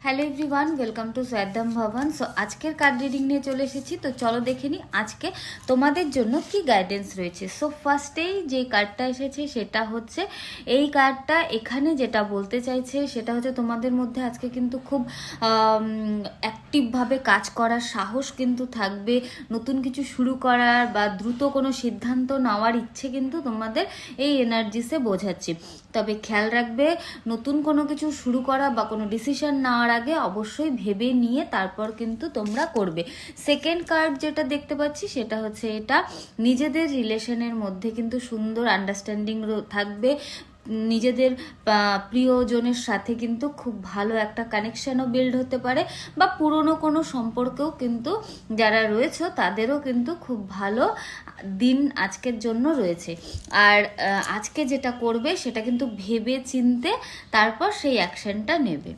Hello everyone, welcome to সৈয়দাম ভবন। So আজকের card reading নিয়ে চলে এসেছি। তো চলো দেখে নিই আজকে তোমাদের জন্য কি গাইডেন্স রয়েছে। সো ফার্স্টেই যে কার্ডটা এসেছে সেটা হচ্ছে এই কার্ডটা। এখানে যেটা বলতে চাইছে সেটা হচ্ছে তোমাদের মধ্যে আজকে কিন্তু খুব অ্যাক্টিভভাবে কাজ করার সাহস কিন্তু থাকবে। নতুন কিছু শুরু করার বা দ্রুত কোনো সিদ্ধান্ত নেওয়ার ইচ্ছে কিন্তু তোমাদের এই এনার্জিসে বোঝাচ্ছে। তবে খেয়াল রাখবে, নতুন কোনো কিছু শুরু করা বা কোনো ডিসিশন নেওয়ার আগে অবশ্যই ভেবে নিয়ে তারপর কিন্তু তোমরা করবে। সেকেন্ড কার্ড যেটা দেখতে পাচ্ছি সেটা হচ্ছে এটা নিজেদের রিলেশনের মধ্যে কিন্তু সুন্দর আন্ডারস্ট্যান্ডিং থাকবে। নিজেদের প্রিয়জনের সাথে কিন্তু খুব ভালো একটা কানেকশনও বিল্ড হতে পারে, বা পুরনো কোনো সম্পর্কেও কিন্তু যারা রয়েছে তাদেরও কিন্তু খুব ভালো দিন আজকের জন্য রয়েছে। আর আজকে যেটা করবে সেটা কিন্তু ভেবে চিনতে তারপর সেই অ্যাকশনটা নেবে।